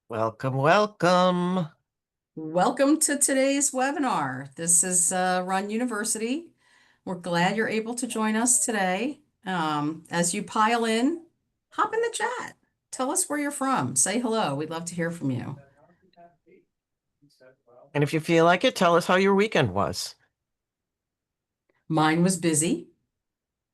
Welcome, welcome. Welcome to today's webinar. This is Run University. We're glad you're able to join us today. As you pile in, hop in the chat. Tell us where you're from. Say hello. We'd love to hear from you. And if you feel like it, tell us how your weekend was. Mine was busy.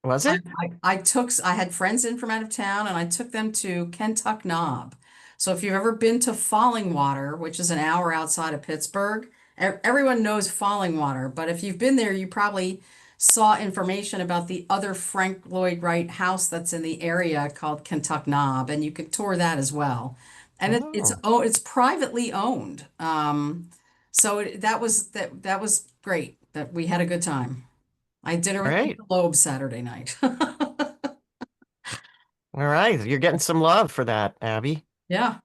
Was I, it? I had friends in from out of town and I took them to Kentuck Knob. So if you've ever been to Falling Water, which is an hour outside of Pittsburgh, everyone knows Falling Water, but if you've been there, you probably saw information about the other Frank Lloyd Wright house that's in the area called Kentuck Knob, and you could tour that as well. And Oh, it's privately owned. That was great. That we had a good time. I had dinner with the great. Globe Saturday night. All right. You're getting some love for that, Abby. Yeah,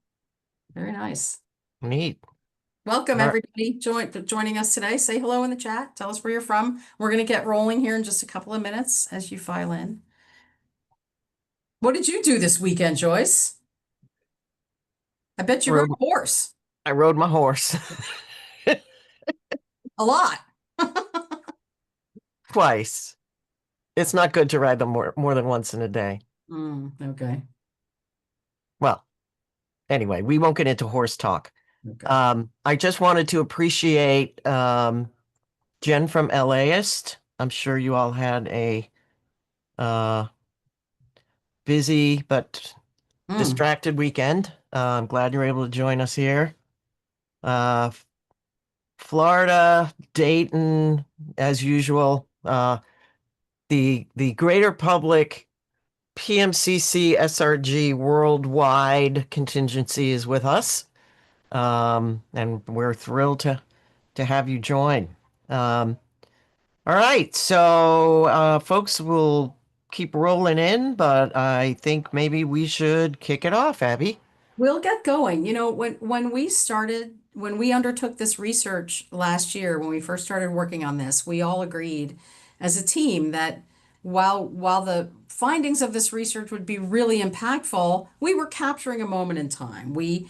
very nice. Neat. Welcome, All right. everybody, for joining us today. Say hello in the chat. Tell us where you're from. We're going to get rolling here in just a couple of minutes as you file in. What did you do this weekend, Joyce? I bet you rode Rode, a horse I rode my horse a lot. twice. It's not good to ride them more than once in a day. Okay. Well, anyway, we won't get into horse talk. Okay. I just wanted to appreciate Jen from LAist. I'm sure you all had a uh, busy but Mm. distracted weekend. I'm glad you're able to join us here. Uh, Florida, Dayton, as usual. The greater public PMCC SRG worldwide contingency is with us. And we're thrilled to have you join. Um, all right, so folks will keep rolling in, but I think maybe we should kick it off, Abby. We'll get going. When we undertook this research last year, when we first started working on this, we all agreed as a team that while the findings of this research would be really impactful, we were capturing a moment in time. We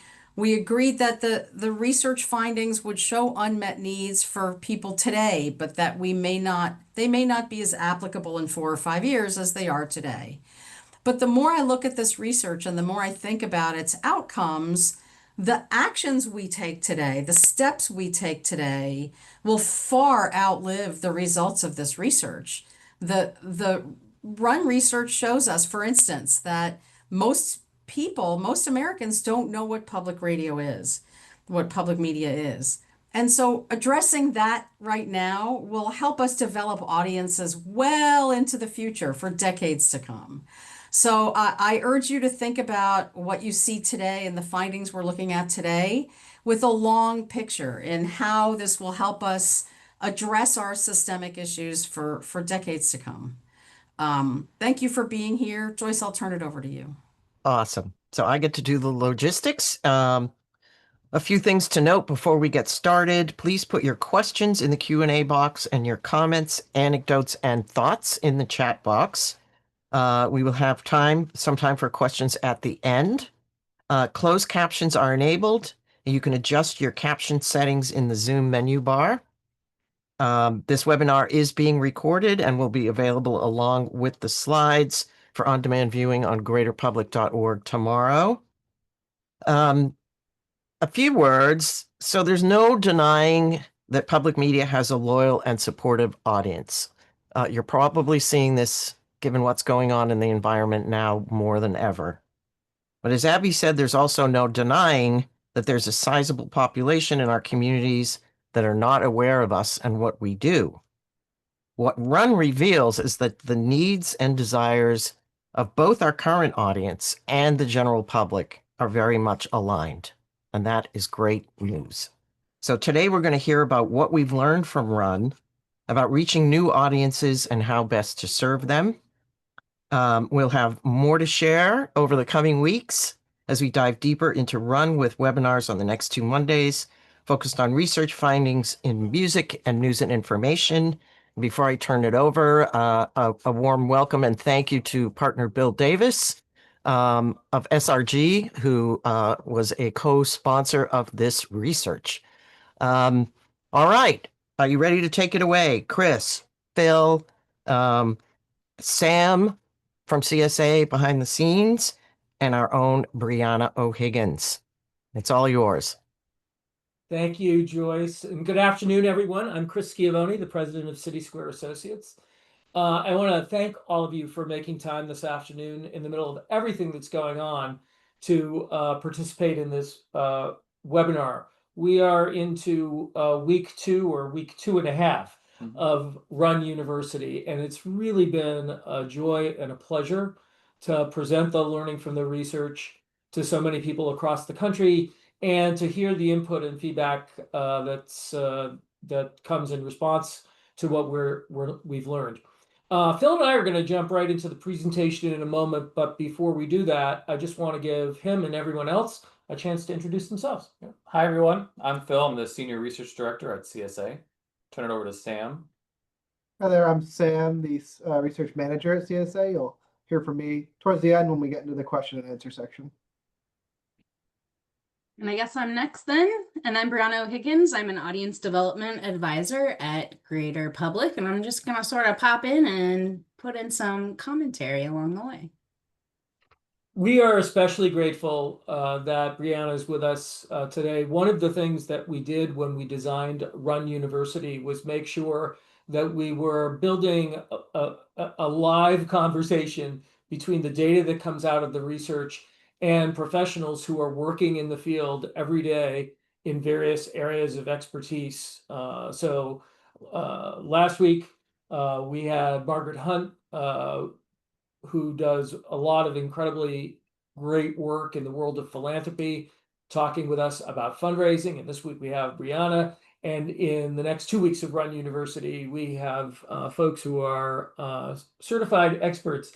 agreed that the research findings would show unmet needs for people today, but that they may not be as applicable in 4 or 5 years as they are today. But the more I look at this research and the more I think about its outcomes, the actions we take today, the steps we take today, will far outlive the results of this research. The Run research shows us, for instance, that most Americans don't know what public radio is, what public media is. And so addressing that right now will help us develop audiences well into the future for decades to come. So I urge you to think about what you see today and the findings we're looking at today with a long picture in how this will help us address our systemic issues for decades to come. Thank you for being here. Joyce, I'll turn it over to you. Awesome. So I get to do the logistics. A few things to note before we get started. Please put your questions in the Q&A box and your comments, anecdotes, and thoughts in the chat box. We will have some time for questions at the end. Closed captions are enabled. You can adjust your caption settings in the Zoom menu bar. This webinar is being recorded and will be available along with the slides for on-demand viewing on greaterpublic.org tomorrow. A few words. So there's no denying that public media has a loyal and supportive audience. You're probably seeing this given what's going on in the environment now more than ever. But as Abby said, there's also no denying that there's a sizable population in our communities that are not aware of us and what we do. What Run reveals is that the needs and desires of both our current audience and the general public are very much aligned. And that is great news. So today we're going to hear about what we've learned from Run, about reaching new audiences and how best to serve them. We'll have more to share over the coming weeks as we dive deeper into Run with webinars on the next 2 Mondays, focused on research findings in music and news and information. Before I turn it over, a warm welcome and thank you to partner Bill Davis of SRG, who was a co-sponsor of this research. Um, all right. Are you ready to take it away? Chris, Phil, um, Sam from CSA behind the scenes, and our own Brianna O'Higgins. It's all yours. Thank you, Joyce, and good afternoon, everyone. I'm Chris Schiavone, the president of City Square Associates. I want to thank all of you for making time this afternoon in the middle of everything that's going on to participate in this webinar. We are into week 2 or week 2.5 of Run University, and it's really been a joy and a pleasure to present the learning from the research to so many people across the country and to hear the input and feedback that comes in response to what we've learned. Phil and I are going to jump right into the presentation in a moment, but before we do that, I just want to give him and everyone else a chance to introduce themselves. Yeah. Hi, everyone. I'm Phil. I'm the Senior Research Director at CSA. Turn it over to Sam. Hi there, I'm Sam, the research manager at CSA. You'll hear from me towards the end when we get into the question and answer section. And I guess I'm next then. And I'm Brianna O'Higgins. I'm an audience development advisor at Greater Public, and I'm just going to sort of pop in and put in some commentary along the way. We are especially grateful that Brianna is with us today. One of the things that we did when we designed Run University was make sure that we were building a live conversation between the data that comes out of the research and professionals who are working in the field every day in various areas of expertise. So last week we had Margaret Hunt, who does a lot of incredibly great work in the world of philanthropy, talking with us about fundraising. And this week we have Brianna. And in the next 2 weeks of Run University, we have folks who are certified experts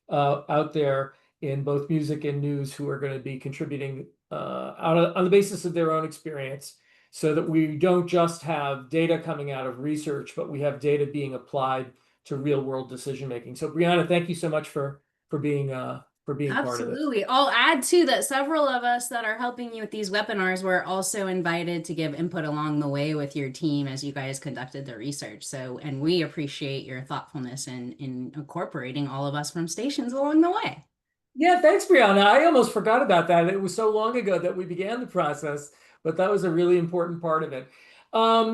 out there in both music and news who are going to be contributing on the basis of their own experience, so that we don't just have data coming out of research, but we have data being applied to real world decision making. So Brianna, thank you so much for being part of this. Absolutely. I'll add too that several of us that are helping you with these webinars were also invited to give input along the way with your team as you guys conducted the research. So, and we appreciate your thoughtfulness in incorporating all of us from stations along the way. Yeah, thanks, Brianna. I almost forgot about that. It was so long ago that we began the process, but that was a really important part of it.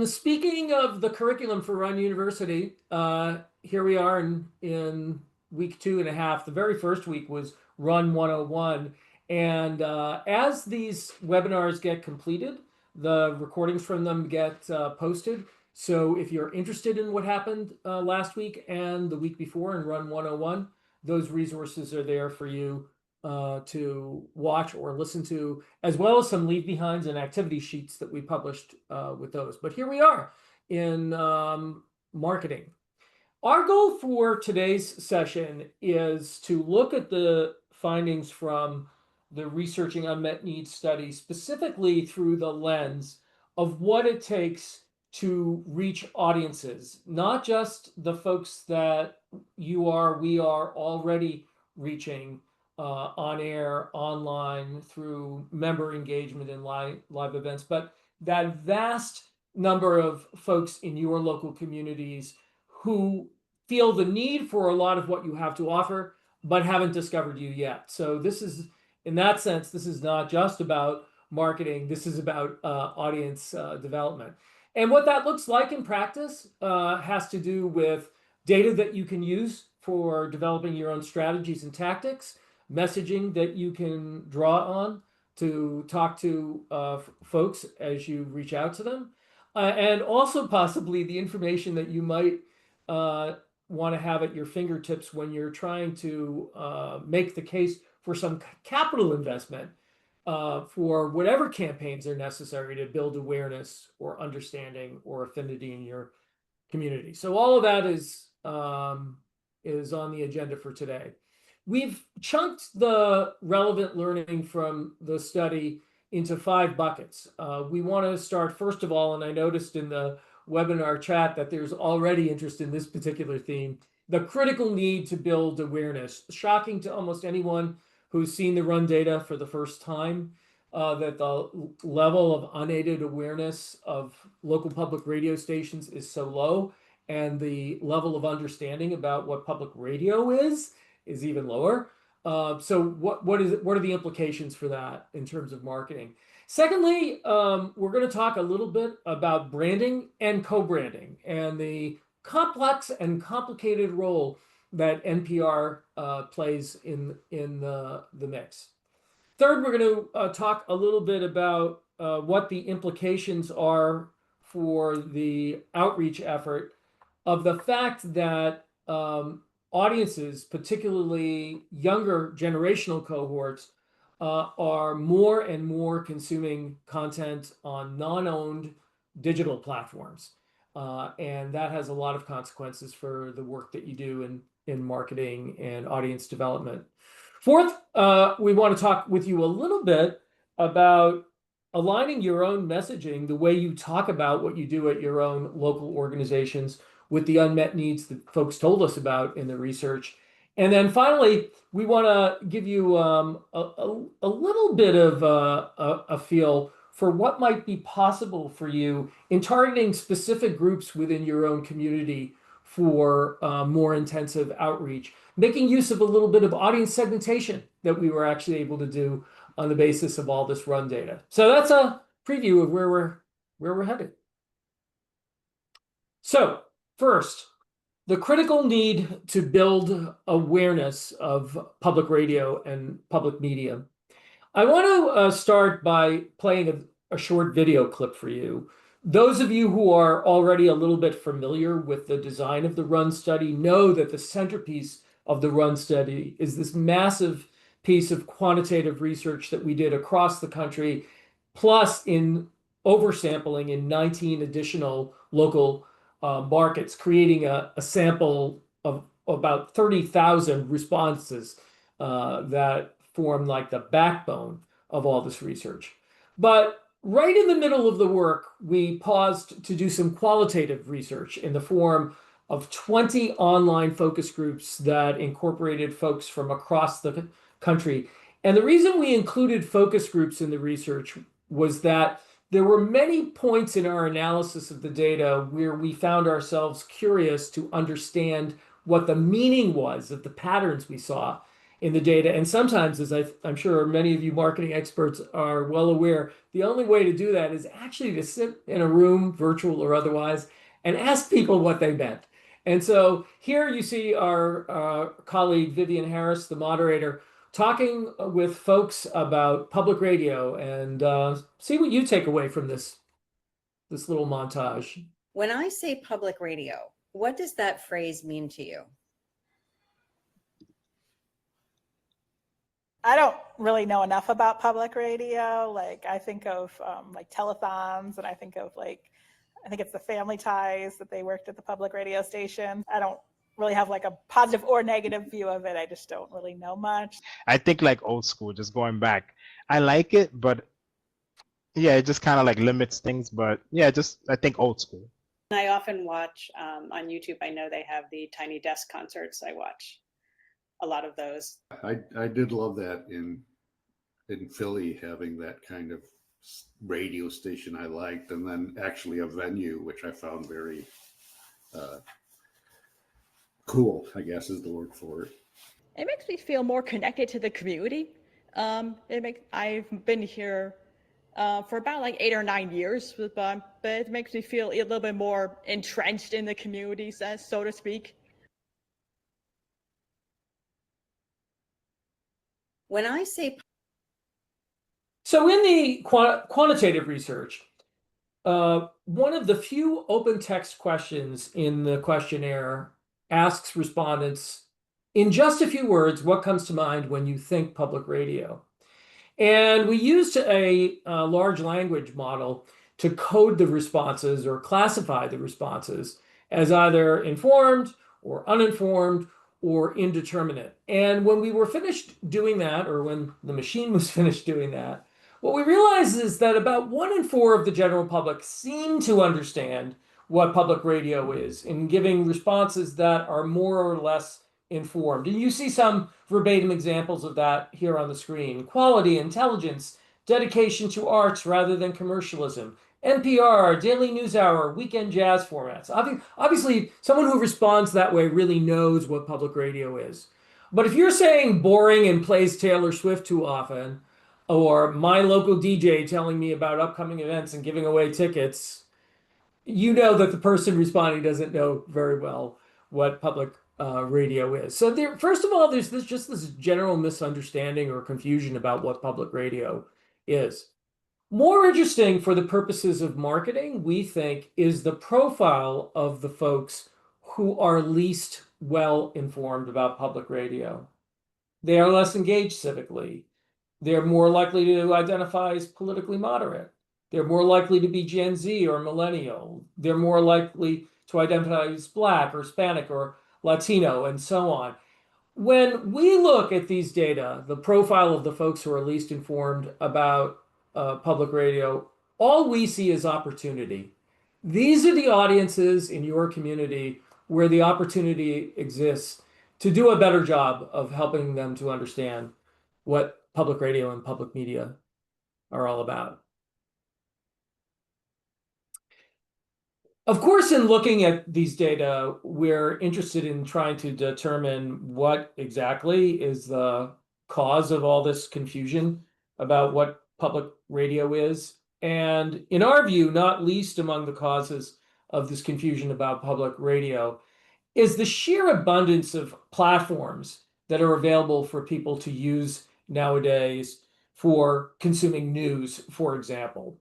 Speaking of the curriculum for Run University, here we are in week 2.5. The very first week was Run 101. And as these webinars get completed, the recordings from them get posted. So if you're interested in what happened last week and the week before in Run 101, those resources are there for you to watch or listen to, as well as some leave behinds and activity sheets that we published with those. But here we are in marketing. Our goal for today's session is to look at the findings from the Researching Unmet Needs study, specifically through the lens of what it takes to reach audiences, not just the folks that we are already reaching on air, online, through member engagement in live events, but that vast number of folks in your local communities who feel the need for a lot of what you have to offer, but haven't discovered you yet. So this is, in that sense, this is not just about marketing. This is about audience development. And what that looks like in practice has to do with data that you can use for developing your own strategies and tactics, messaging that you can draw on to talk to folks as you reach out to them, and also possibly the information that you might want to have at your fingertips when you're trying to make the case for some capital investment for whatever campaigns are necessary to build awareness or understanding or affinity in your community. So all of that is on the agenda for today. We've chunked the relevant learning from the study into 5 buckets. We want to start first of all, and I noticed in the webinar chat that there's already interest in this particular theme, the critical need to build awareness. Shocking to almost anyone who's seen the run data for the first time, that the level of unaided awareness of local public radio stations is so low, and the level of understanding about what public radio is even lower. So what are the implications for that in terms of marketing? Secondly, we're going to talk a little bit about branding and co-branding and the complex and complicated role that NPR plays in the mix. Third, we're going to talk a little bit about what the implications are for the outreach effort of the fact that audiences, particularly younger generational cohorts, are more and more consuming content on non-owned digital platforms. And that has a lot of consequences for the work that you do in marketing and audience development. Fourth, we want to talk with you a little bit about aligning your own messaging, the way you talk about what you do at your own local organizations, with the unmet needs that folks told us about in the research. And then finally, we want to give you a little bit of a feel for what might be possible for you in targeting specific groups within your own community for more intensive outreach, making use of a little bit of audience segmentation that we were actually able to do on the basis of all this run data. So that's a preview of where we're headed. So first, the critical need to build awareness of public radio and public media. I want to start by playing a short video clip for you. Those of you who are already a little bit familiar with the design of the RUN study know that the centerpiece of the RUN study is this massive piece of quantitative research that we did across the country, plus in oversampling in 19 additional local markets, creating a sample of about 30,000 responses that form like the backbone of all this research. But right in the middle of the work, we paused to do some qualitative research in the form of 20 online focus groups that incorporated folks from across the country. And the reason we included focus groups in the research was that there were many points in our analysis of the data where we found ourselves curious to understand what the meaning was of the patterns we saw in the data. And sometimes, as I'm sure many of you marketing experts are well aware, the only way to do that is actually to sit in a room, virtual or otherwise, and ask people what they meant. And so here you see our colleague Vivian Harris, the moderator, talking with folks about public radio, and see what you take away from this little montage. When I say public radio, what does that phrase mean to you? I don't really know enough about public radio. Like I think of like telethons, and I think it's the Family Ties that they worked at the public radio station. I don't really have like a positive or negative view of it. I just don't really know much. I think like old school, just going back. I like it, but yeah, it just kind of like limits things. But yeah, I think old school. I often watch on YouTube. I know they have the Tiny Desk concerts. I watch a lot of those. I did love that in Philly, having that kind of radio station I liked, and then actually a venue, which I found very cool, I guess is the word for it. It makes me feel more connected to the community. I've been here for about like 8 or 9 years, but it makes me feel a little bit more entrenched in the community, so to speak. When I say so in the quantitative research, one of the few open text questions in the questionnaire asks respondents, in just a few words, what comes to mind when you think public radio? And we used a large language model to code the responses or classify the responses as either informed or uninformed or indeterminate. And when we were finished doing that, or when the machine was finished doing that, what we realized is that about 1 in 4 of the general public seem to understand what public radio is, in giving responses that are more or less informed. And you see some verbatim examples of that here on the screen. Quality, intelligence, dedication to arts rather than commercialism. NPR, Daily News Hour, Weekend Jazz formats. Obviously, someone who responds that way really knows what public radio is. But if you're saying boring and plays Taylor Swift too often, or my local DJ telling me about upcoming events and giving away tickets, you know that the person responding doesn't know very well what public radio is. So there, first of all, there's just this general misunderstanding or confusion about what public radio is. More interesting for the purposes of marketing, we think, is the profile of the folks who are least well informed about public radio. They are less engaged civically. They're more likely to identify as politically moderate. They're more likely to be Gen Z or millennial. They're more likely to identify as Black or Hispanic or Latino and so on. When we look at these data, the profile of the folks who are least informed about public radio, all we see is opportunity. These are the audiences in your community where the opportunity exists to do a better job of helping them to understand what public radio and public media are all about. Of course, in looking at these data, we're interested in trying to determine what exactly is the cause of all this confusion about what public radio is. And in our view, not least among the causes of this confusion about public radio is the sheer abundance of platforms that are available for people to use nowadays for consuming news, for example.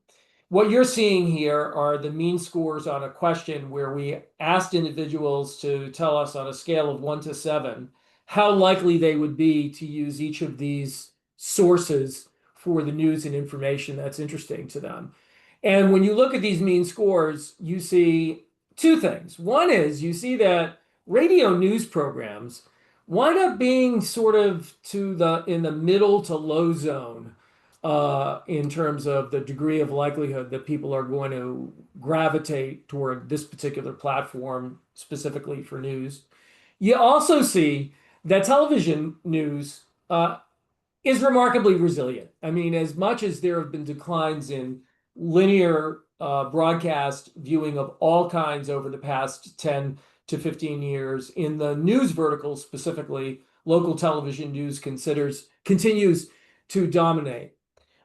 What you're seeing here are the mean scores on a question where we asked individuals to tell us on a scale of 1 to 7 how likely they would be to use each of these sources for the news and information that's interesting to them. And when you look at these mean scores, you see two things. One is you see that radio news programs wind up being sort of in the middle to low zone in terms of the degree of likelihood that people are going to gravitate toward this particular platform specifically for news. You also see that television news is remarkably resilient. I mean, as much as there have been declines in linear broadcast viewing of all kinds over the past 10 to 15 years, in the news vertical specifically, local television news continues to dominate.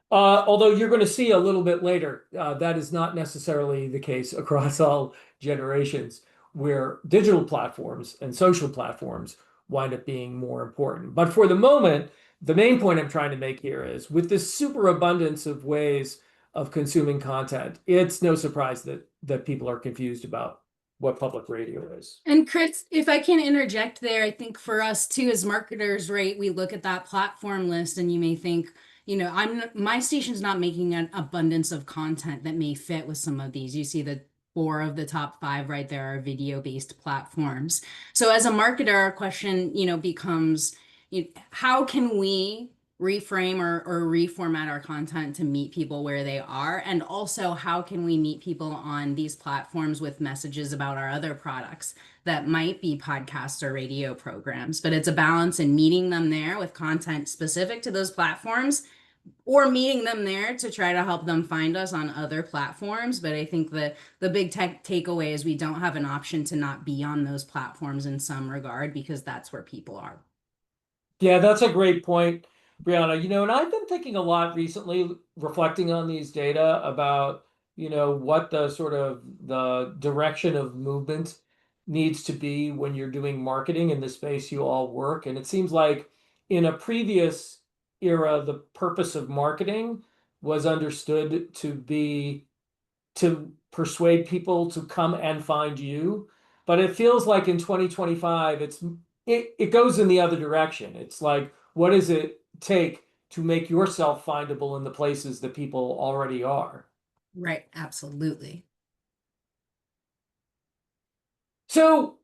Although you're going to see a little bit later, that is not necessarily the case across all generations, where digital platforms and social platforms wind up being more important. But for the moment, the main point I'm trying to make here is with this superabundance of ways of consuming content, it's no surprise that people are confused about what public radio is. And Chris, if I can interject there, I think for us too, as marketers, right, we look at that platform list and you may think, my station's not making an abundance of content that may fit with some of these. You see the 4 of the top 5 right there are video-based platforms. So as a marketer, our question, becomes, how can we reframe or reformat our content to meet people where they are? And also, how can we meet people on these platforms with messages about our other products that might be podcasts or radio programs? But it's a balance in meeting them there with content specific to those platforms, or meeting them there to try to help them find us on other platforms. But I think the big takeaway is we don't have an option to not be on those platforms in some regard, because that's where people are. Yeah, that's a great point, Brianna. And I've been thinking a lot recently, reflecting on these data about, what the sort of the direction of movement needs to be when you're doing marketing in the space you all work. And it seems like in a previous era, the purpose of marketing was understood to be to persuade people to come and find you. But it feels like in 2025, it goes in the other direction. It's like, what does it take to make yourself findable in the places that people already are? Right, absolutely. So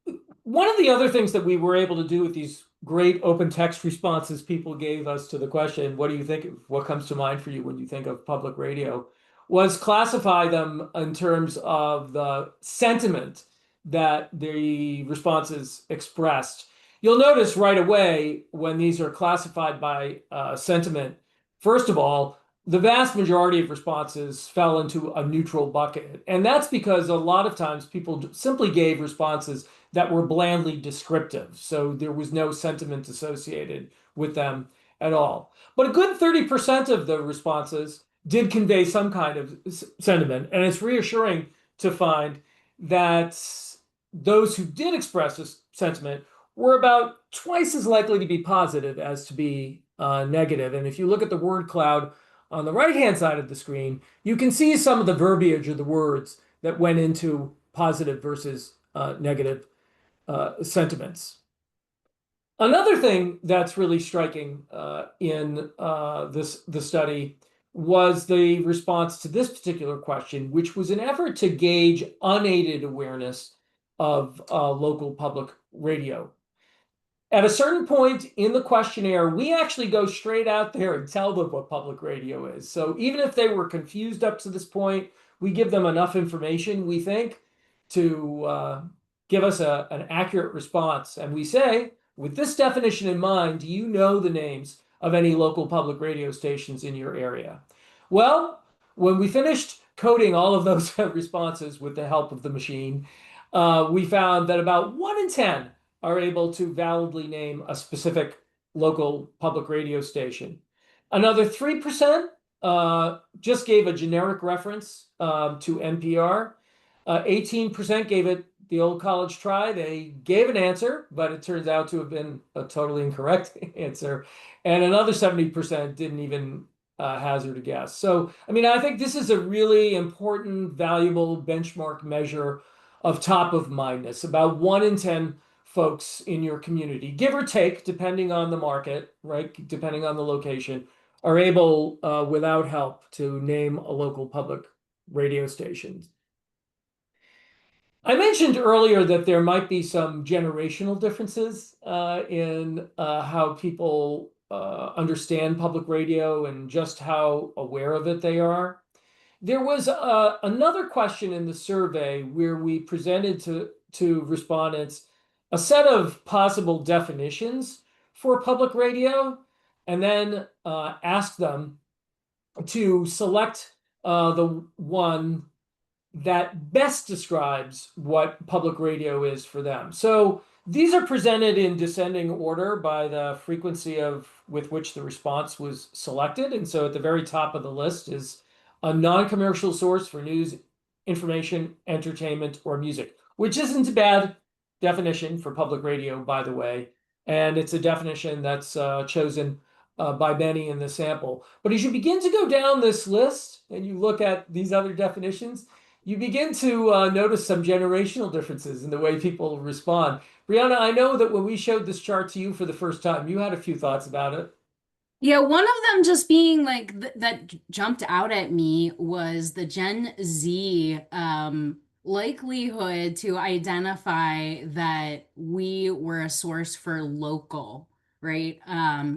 one of the other things that we were able to do with these great open text responses people gave us to the question, what do you think, what comes to mind for you when you think of public radio, was classify them in terms of the sentiment that the responses expressed. You'll notice right away when these are classified by sentiment, first of all, the vast majority of responses fell into a neutral bucket. And that's because a lot of times people simply gave responses that were blandly descriptive. So there was no sentiment associated with them at all. But a good 30% of the responses did convey some kind of sentiment. And it's reassuring to find that those who did express this sentiment were about twice as likely to be positive as to be negative. And if you look at the word cloud on the right-hand side of the screen, you can see some of the verbiage of the words that went into positive versus negative sentiments. Another thing that's really striking in the study was the response to this particular question, which was an effort to gauge unaided awareness of local public radio. At a certain point in the questionnaire, we actually go straight out there and tell them what public radio is. So even if they were confused up to this point, we give them enough information, we think, to give us an accurate response. And we say, with this definition in mind, do you know the names of any local public radio stations in your area? Well, when we finished coding all of those responses with the help of the machine, we found that about 1 in 10 are able to validly name a specific local public radio station. Another 3% just gave a generic reference to NPR. 18% gave it the old college try. They gave an answer, but it turns out to have been a totally incorrect answer. And another 70% didn't even hazard a guess. So, I mean, I think this is a really important, valuable benchmark measure of top of mindness. About 1 in 10 folks in your community, give or take, depending on the market, right, depending on the location, are able, without help, to name a local public radio station. I mentioned earlier that there might be some generational differences in how people understand public radio and just how aware of it they are. There was another question in the survey where we presented to respondents a set of possible definitions for public radio, and then asked them to select the one that best describes what public radio is for them. So these are presented in descending order by the frequency with which the response was selected. And so at the very top of the list is a non-commercial source for news, information, entertainment, or music, which isn't a bad definition for public radio, by the way. And it's a definition that's chosen by many in the sample. But as you begin to go down this list and you look at these other definitions, you begin to notice some generational differences in the way people respond. Brianna, I know that when we showed this chart to you for the first time, you had a few thoughts about it. Yeah, one of them just being like that jumped out at me was the Gen Z likelihood to identify that we were a source for local, right?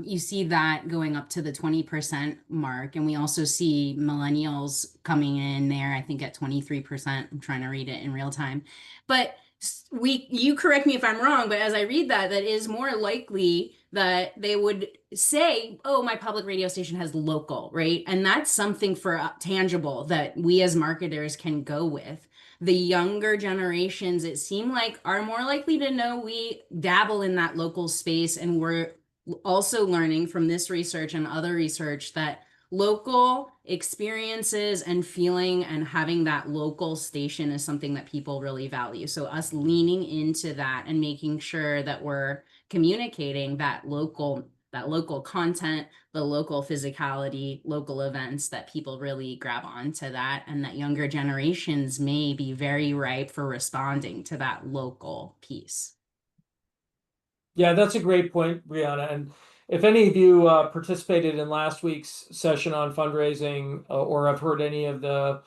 You see that going up to the 20% mark, and we also see millennials coming in there, I think at 23%. I'm trying to read it in real time. But you correct me if I'm wrong, but as I read that is more likely that they would say, oh, my public radio station has local, right? And that's something for tangible that we as marketers can go with. The younger generations, it seemed like, are more likely to know we dabble in that local space. And we're also learning from this research and other research that local experiences and feeling and having that local station is something that people really value. So us leaning into that and making sure that we're communicating that local content, the local physicality, local events, that people really grab onto that, and that younger generations may be very ripe for responding to that local piece. Yeah, that's a great point, Brianna. And if any of you participated in last week's session on fundraising or have heard any of the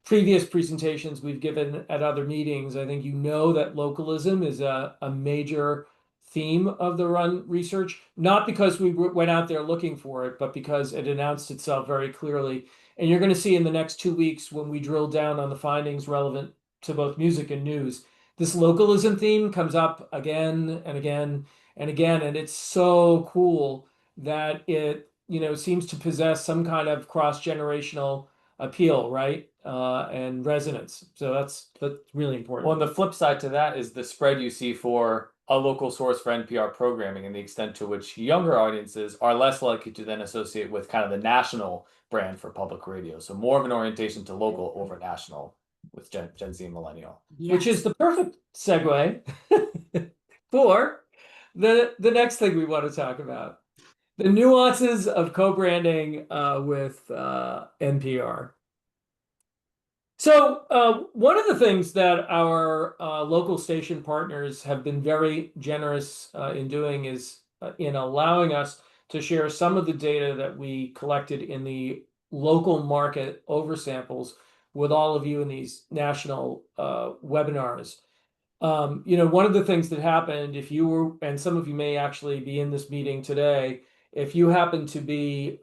previous presentations we've given at other meetings, I think you know that localism is a major theme of the Run research, not because we went out there looking for it, but because it announced itself very clearly. And you're going to see in the next 2 weeks, when we drill down on the findings relevant to both music and news, this localism theme comes up again and again. and again, and it's so cool that it, seems to possess some kind of cross-generational appeal, right? And resonance. So that's really important. Well, and the flip side to that is the spread you see for a local source for NPR programming and the extent to which younger audiences are less likely to then associate with kind of the national brand for public radio. So more of an orientation to local over national with Gen Z and millennial. Which is the perfect segue for the next thing we want to talk about. The nuances of co-branding with NPR. So one of the things that our local station partners have been very generous in doing is in allowing us to share some of the data that we collected in the local market oversamples with all of you in these national webinars. One of the things that happened, if you were, and some of you may actually be in this meeting today, if you happen to be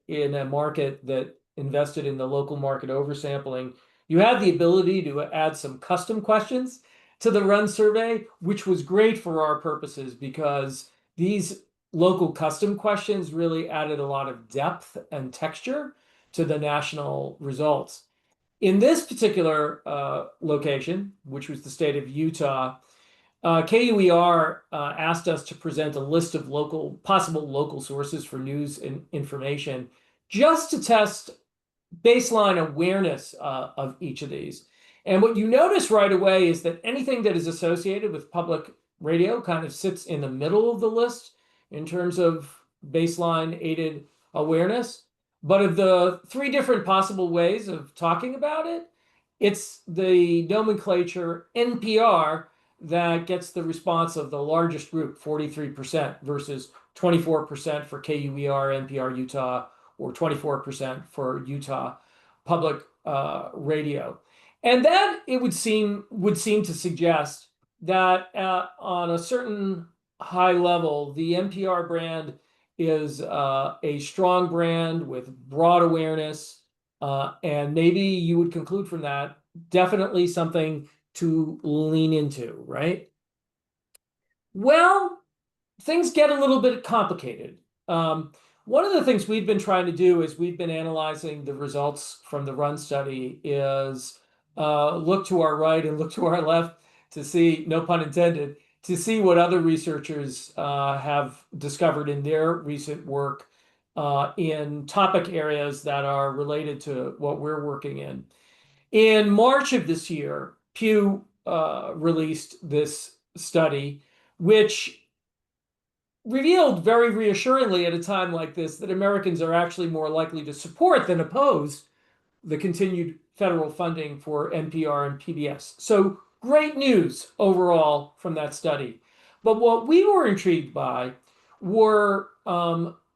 in a market that invested in the local market oversampling, you had the ability to add some custom questions to the run survey, which was great for our purposes because these local custom questions really added a lot of depth and texture to the national results. In this particular location, which was the state of Utah, KUER asked us to present a list of possible local sources for news and information just to test baseline awareness of each of these. And what you notice right away is that anything that is associated with public radio kind of sits in the middle of the list in terms of baseline aided awareness. But of the three different possible ways of talking about it, it's the nomenclature NPR that gets the response of the largest group, 43% versus 24% for KUER, NPR Utah, or 24% for Utah Public Radio. And that it would seem to suggest that on a certain high level, the NPR brand is a strong brand with broad awareness, and maybe you would conclude from that definitely something to lean into, right? Well, things get a little bit complicated. One of the things we've been trying to do as we've been analyzing the results from the run study is look to our right and look to our left to see, no pun intended, to see what other researchers have discovered in their recent work in topic areas that are related to what we're working in. In March of this year, Pew released this study, which revealed very reassuringly at a time like this that Americans are actually more likely to support than oppose the continued federal funding for NPR and PBS. So great news overall from that study. But what we were intrigued by were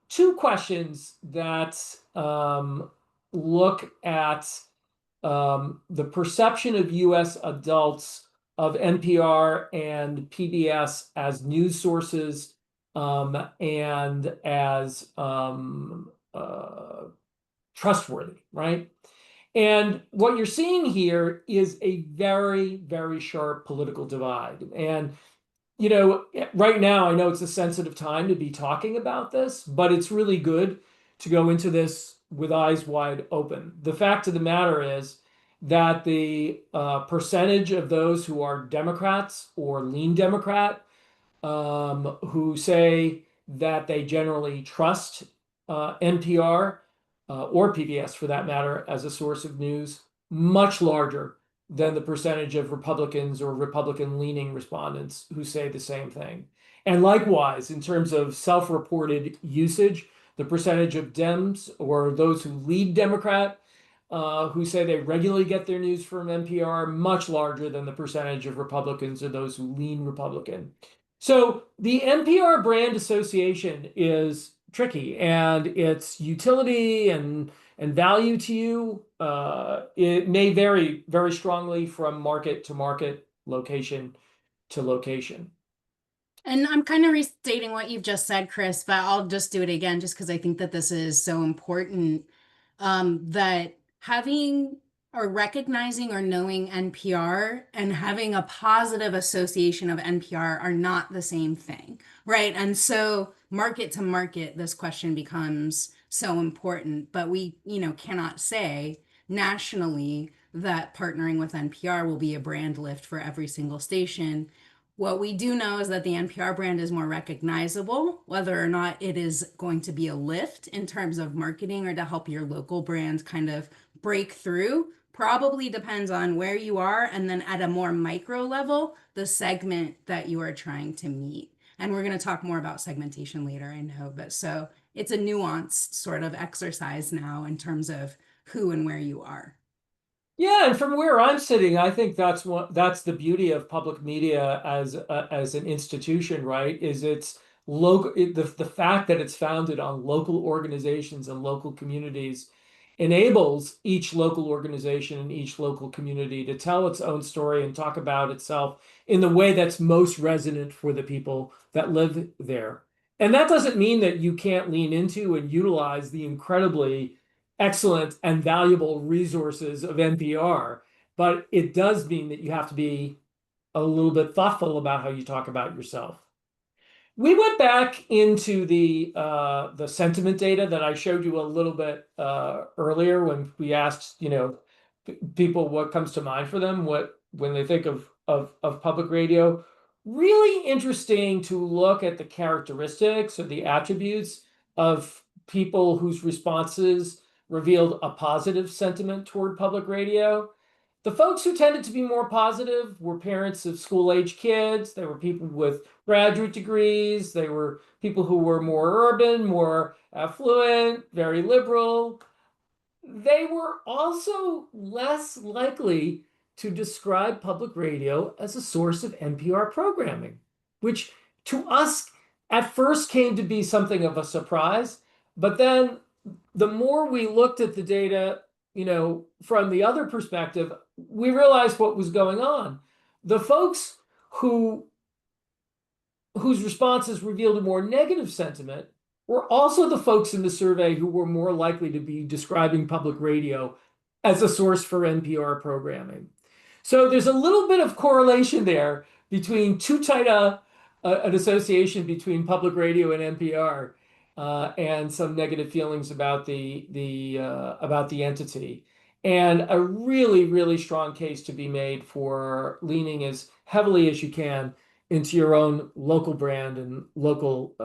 two questions that look at the perception of US adults of NPR and PBS as news sources and as trustworthy, right? And what you're seeing here is a very, very sharp political divide. And, right now, I know it's a sensitive time to be talking about this, but it's really good to go into this with eyes wide open. The fact of the matter is that the percentage of those who are Democrats or lean Democrat who say that they generally trust NPR or PBS for that matter as a source of news, much larger than the percentage of Republicans or Republican-leaning respondents who say the same thing. And likewise, in terms of self-reported usage, the percentage of Dems or those who lead Democrat who say they regularly get their news from NPR, much larger than the percentage of Republicans or those who lean Republican. So the NPR brand association is tricky, and its utility and value to you, it may vary very strongly from market to market, location to location. And I'm kind of restating what you've just said, Chris, but I'll just do it again just because I think that this is so important. That having or recognizing or knowing NPR and having a positive association of NPR are not the same thing, right? And so market to market, this question becomes so important, but we, cannot say nationally that partnering with NPR will be a brand lift for every single station. What we do know is that the NPR brand is more recognizable. Whether or not it is going to be a lift in terms of marketing or to help your local brand kind of break through probably depends on where you are, and then at a more micro level, the segment that you are trying to meet. And we're going to talk more about segmentation later, I know, but so it's a nuanced sort of exercise now in terms of who and where you are. Yeah, and from where I'm sitting, I think that's the beauty of public media as an institution, right? Is it's local the fact that it's founded on local organizations and local communities enables each local organization and each local community to tell its own story and talk about itself in the way that's most resonant for the people that live there. And that doesn't mean that you can't lean into and utilize the incredibly excellent and valuable resources of NPR, but it does mean that you have to be a little bit thoughtful about how you talk about yourself. We went back into the sentiment data that I showed you a little bit earlier when we asked, people what comes to mind for them, when they think of public radio. Really interesting to look at the characteristics or the attributes of people whose responses revealed a positive sentiment toward public radio. The folks who tended to be more positive were parents of school-age kids. They were people with graduate degrees. They were people who were more urban, more affluent, very liberal. They were also less likely to describe public radio as a source of NPR programming, which to us at first came to be something of a surprise. But then the more we looked at the data, from the other perspective, we realized what was going on. The folks whose responses revealed a more negative sentiment were also the folks in the survey who were more likely to be describing public radio as a source for NPR programming. So there's a little bit of correlation there between too tight an association between public radio and NPR, and some negative feelings about the entity, and a really, really strong case to be made for leaning as heavily as you can into your own local brand and local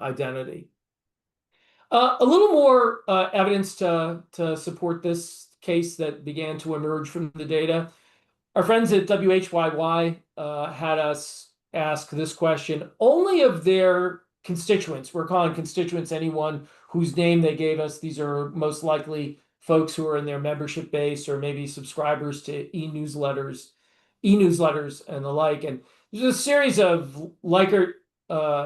identity. A little more evidence to support this case that began to emerge from the data. Our friends at WHYY had us ask this question. Only of their constituents, we're calling constituents anyone whose name they gave us. These are most likely folks who are in their membership base or maybe subscribers to e-newsletters and the like. And there's a series of Likert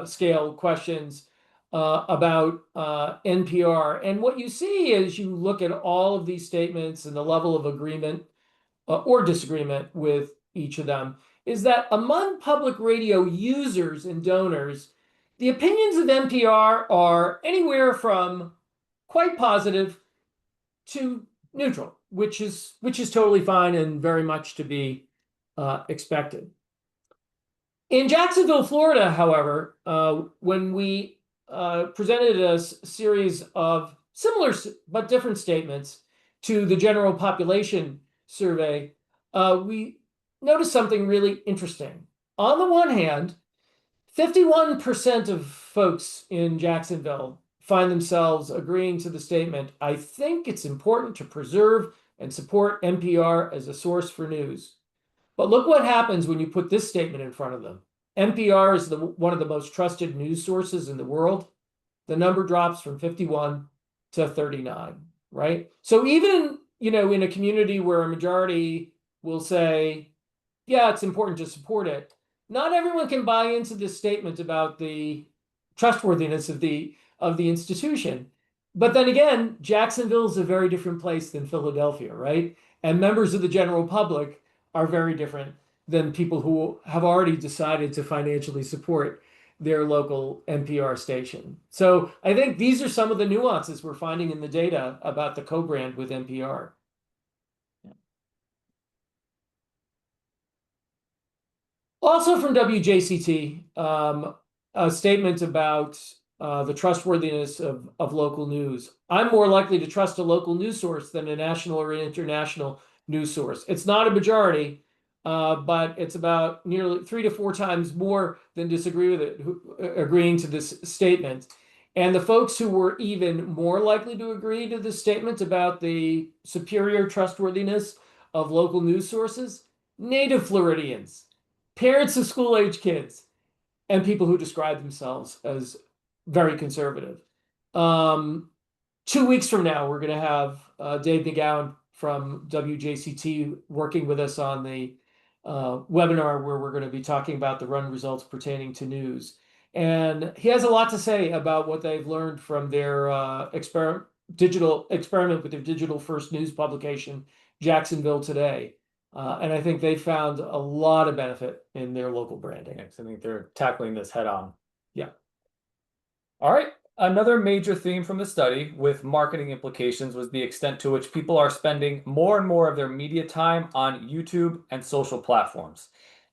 scale questions about NPR. And what you see as you look at all of these statements and the level of agreement or disagreement with each of them is that among public radio users and donors, the opinions of NPR are anywhere from quite positive to neutral, which is totally fine and very much to be expected. In Jacksonville, Florida, however, when we presented a series of similar but different statements to the general population survey, we noticed something really interesting. On the one hand, 51% of folks in Jacksonville find themselves agreeing to the statement, I think it's important to preserve and support NPR as a source for news. But look what happens when you put this statement in front of them. NPR is one of the most trusted news sources in the world. The number drops from 51 to 39, right? So even, in a community where a majority will say, yeah, it's important to support it, not everyone can buy into this statement about the trustworthiness of the institution. But then again, Jacksonville is a very different place than Philadelphia, right? And members of the general public are very different than people who have already decided to financially support their local NPR station. So I think these are some of the nuances we're finding in the data about the co-brand with NPR. Also from WJCT, a statement about the trustworthiness of local news. I'm more likely to trust a local news source than a national or international news source. It's not a majority, but it's about nearly 3 to 4 times more than disagree with it, agreeing to this statement. And the folks who were even more likely to agree to this statement about the superior trustworthiness of local news sources, native Floridians, parents of school-age kids, and people who describe themselves as very conservative. 2 weeks from now, we're going to have Dave McGowan from WJCT working with us on the webinar where we're going to be talking about the run results pertaining to news. And he has a lot to say about what they've learned from their digital experiment with their digital first news publication, Jacksonville Today. And I think they found a lot of benefit in their local branding. Yes, I think they're tackling this head on. Yeah. All right. Another major theme from the study with marketing implications was the extent to which people are spending more and more of their media time on YouTube and social platforms.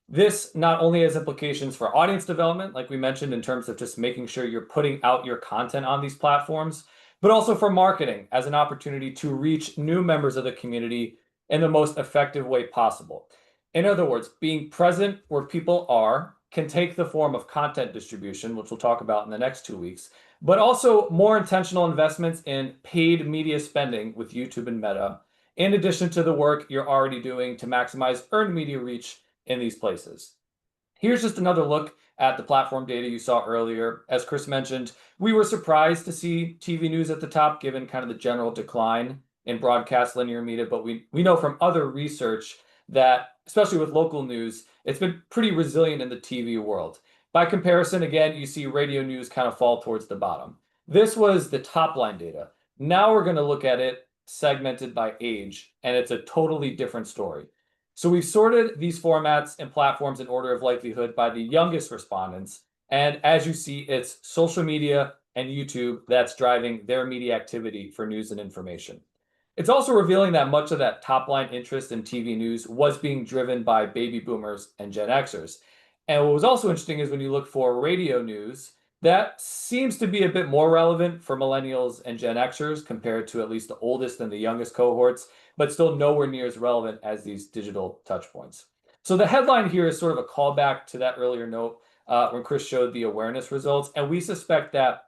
This not only has implications for audience development, like we mentioned, in terms of just making sure you're putting out your content on these platforms, but also for marketing as an opportunity to reach new members of the community in the most effective way possible. In other words, being present where people are can take the form of content distribution, which we'll talk about in the next 2 weeks, but also more intentional investments in paid media spending with YouTube and Meta, in addition to the work you're already doing to maximize earned media reach in these places. Here's just another look at the platform data you saw earlier. As Chris mentioned, we were surprised to see TV news at the top, given kind of the general decline in broadcast linear media, but we know from other research that, especially with local news, it's been pretty resilient in the TV world. By comparison, again, you see radio news kind of fall towards the bottom. This was the top line data. Now we're going to look at it segmented by age, and it's a totally different story. So we've sorted these formats and platforms in order of likelihood by the youngest respondents. And as you see, it's social media and YouTube that's driving their media activity for news and information. It's also revealing that much of that top line interest in TV news was being driven by baby boomers and Gen Xers. And what was also interesting is when you look for radio news, that seems to be a bit more relevant for millennials and Gen Xers compared to at least the oldest and the youngest cohorts, but still nowhere near as relevant as these digital touchpoints. So the headline here is sort of a callback to that earlier note when Chris showed the awareness results. And we suspect that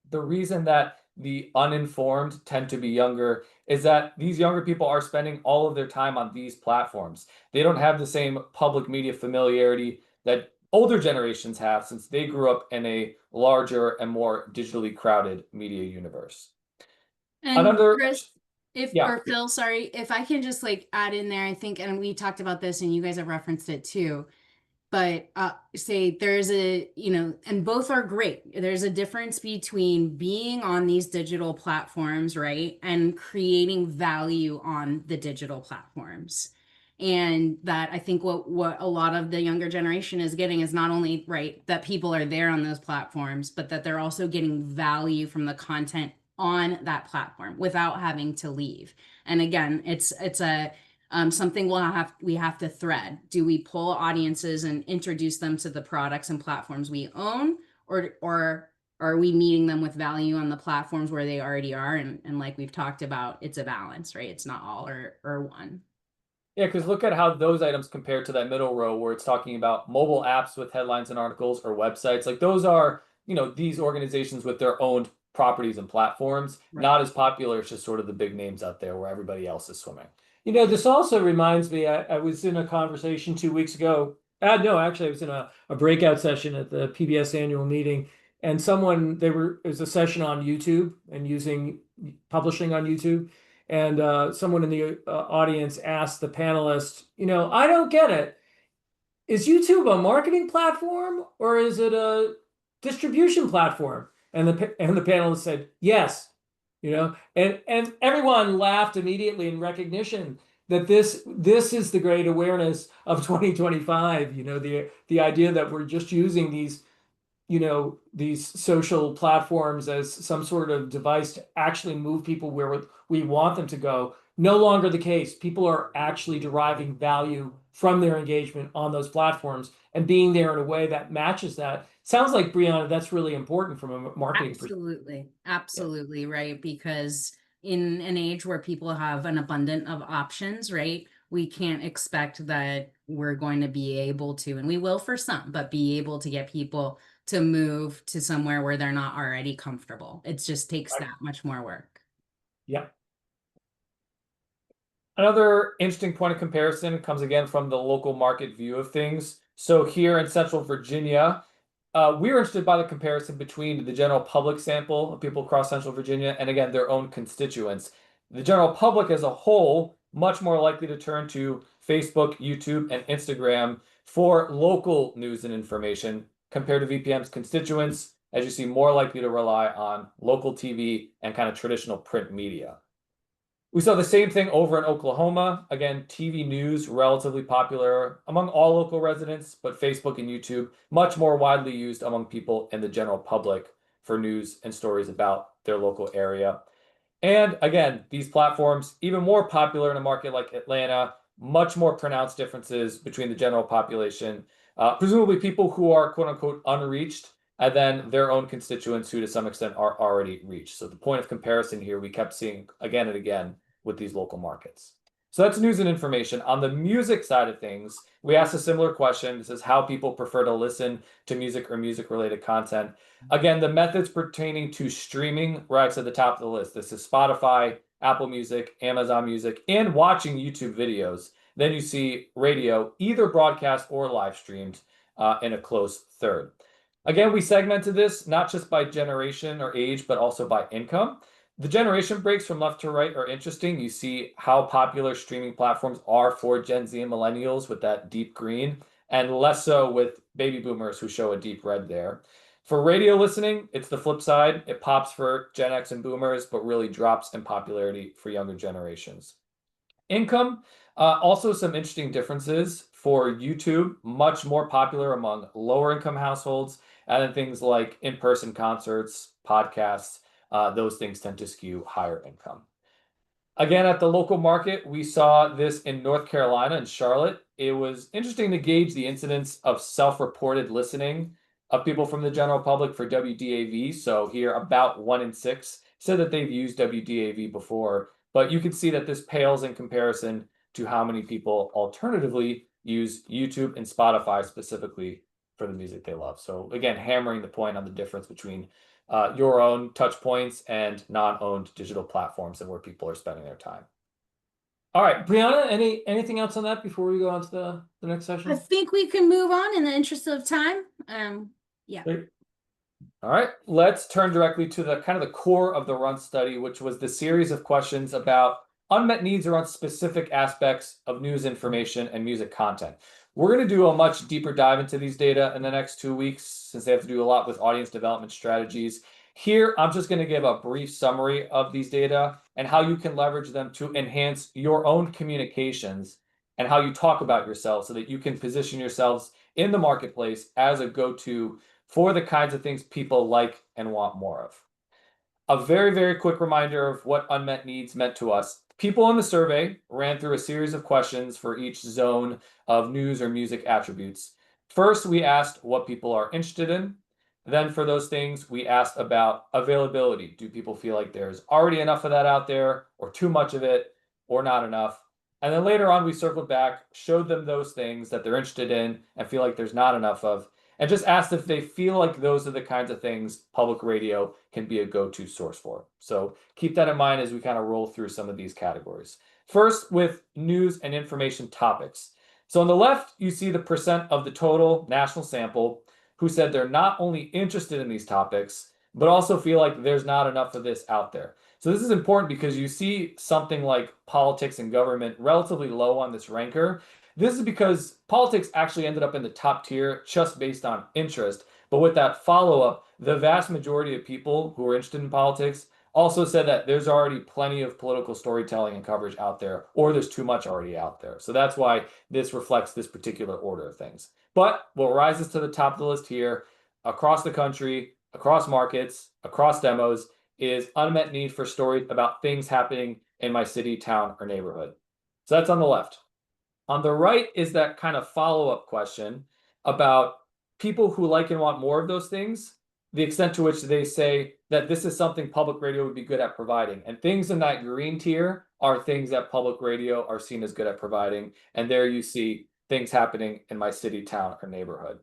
the reason that the uninformed tend to be younger is that these younger people are spending all of their time on these platforms. They don't have the same public media familiarity that older generations have, since they grew up in a larger and more digitally crowded media universe. And Another, Chris, yeah. or Phil, sorry, if I can just like add in there, I think, and we talked about this and you guys have referenced it too, but say there's a, and both are great. There's a difference between being on these digital platforms, right? And creating value on the digital platforms. And that I think what a lot of the younger generation is getting is not only, right, that people are there on those platforms, but that they're also getting value from the content on that platform without having to leave. And again, it's a something we have to thread. Do we pull audiences and introduce them to the products and platforms we own, or are we meeting them with value on the platforms where they already are? And like we've talked about, it's a balance, right? It's not all or one. Yeah, because look at how those items compare to that middle row where it's talking about mobile apps with headlines and articles or websites. Like those are, these organizations with their own properties and platforms, Right. Not as popular as just sort of the big names out there where everybody else is swimming. This also reminds me, I was in a conversation 2 weeks ago. No, actually, I was in a breakout session at the PBS annual meeting, and it was a session on YouTube and publishing on YouTube. And someone in the audience asked the panelist, I don't get it. Is YouTube a marketing platform or is it a distribution platform? And the panelist said, yes. And everyone laughed immediately in recognition that this is the great awareness of 2025. The idea that we're just using these social platforms as some sort of device to actually move people where we want them to go, no longer the case. People are actually deriving value from their engagement on those platforms and being there in a way that matches that. Sounds like, Brianna, that's really important from a marketing perspective. Absolutely. Absolutely, right? Because in an age where people have an abundance of options, right? We can't expect that we're going to be able to, and we will for some, but be able to get people to move to somewhere where they're not already comfortable. It just takes that much more work. Yeah. Another interesting point of comparison comes again from the local market view of things. So here in Central Virginia, we were interested by the comparison between the general public sample of people across Central Virginia and again, their own constituents. The general public as a whole, much more likely to turn to Facebook, YouTube, and Instagram for local news and information compared to VPM's constituents, as you see, more likely to rely on local TV and kind of traditional print media. We saw the same thing over in Oklahoma. Again, TV news, relatively popular among all local residents, but Facebook and YouTube, much more widely used among people in the general public for news and stories about their local area. And again, these platforms, even more popular in a market like Atlanta, much more pronounced differences between the general population, presumably people who are quote unquote unreached, and then their own constituents who to some extent are already reached. So the point of comparison here, we kept seeing again and again with these local markets. So that's news and information. On the music side of things, we asked a similar question. This is how people prefer to listen to music or music-related content. Again, the methods pertaining to streaming right at the top of the list. This is Spotify, Apple Music, Amazon Music, and watching YouTube videos. Then you see radio, either broadcast or live streamed in a close third. Again, we segmented this not just by generation or age, but also by income. The generation breaks from left to right are interesting. You see how popular streaming platforms are for Gen Z and millennials with that deep green, and less so with baby boomers who show a deep red there. For radio listening, it's the flip side. It pops for Gen X and boomers, but really drops in popularity for younger generations. Income, also some interesting differences. For YouTube, much more popular among lower income households, and then things like in-person concerts, podcasts, those things tend to skew higher income. Again, at the local market, we saw this in North Carolina and Charlotte. It was interesting to gauge the incidence of self-reported listening of people from the general public for WDAV. So here, about 1 in 6 said that they've used WDAV before, but you can see that this pales in comparison to how many people alternatively use YouTube and Spotify specifically for the music they love. So again, hammering the point on the difference between your own touch points and non-owned digital platforms and where people are spending their time. All right, Brianna, anything else on that before we go on to the next session? I think we can move on in the interest of time. Yeah. Great. All right, let's turn directly to the kind of the core of the RUN study, which was the series of questions about unmet needs around specific aspects of news information and music content. We're going to do a much deeper dive into these data in the next 2 weeks, since they have to do a lot with audience development strategies. Here, I'm just going to give a brief summary of these data and how you can leverage them to enhance your own communications and how you talk about yourself so that you can position yourselves in the marketplace as a go-to for the kinds of things people like and want more of. A very, very quick reminder of what unmet needs meant to us. People in the survey ran through a series of questions for each zone of news or music attributes. First, we asked what people are interested in. Then for those things, we asked about availability. Do people feel like there's already enough of that out there, or too much of it, or not enough? And then later on, we circled back, showed them those things that they're interested in and feel like there's not enough of, and just asked if they feel like those are the kinds of things public radio can be a go-to source for. So keep that in mind as we kind of roll through some of these categories. First, with news and information topics. So on the left, you see the percent of the total national sample who said they're not only interested in these topics, but also feel like there's not enough of this out there. So this is important because you see something like politics and government relatively low on this ranker. This is because politics actually ended up in the top tier just based on interest. But with that follow-up, the vast majority of people who are interested in politics also said that there's already plenty of political storytelling and coverage out there, or there's too much already out there. So that's why this reflects this particular order of things. But what rises to the top of the list here, across the country, across markets, across demos, is unmet need for stories about things happening in my city, town, or neighborhood. So that's on the left. On the right is that kind of follow-up question about people who like and want more of those things, the extent to which they say that this is something public radio would be good at providing. And things in that green tier are things that public radio are seen as good at providing. And there you see things happening in my city, town, or neighborhood.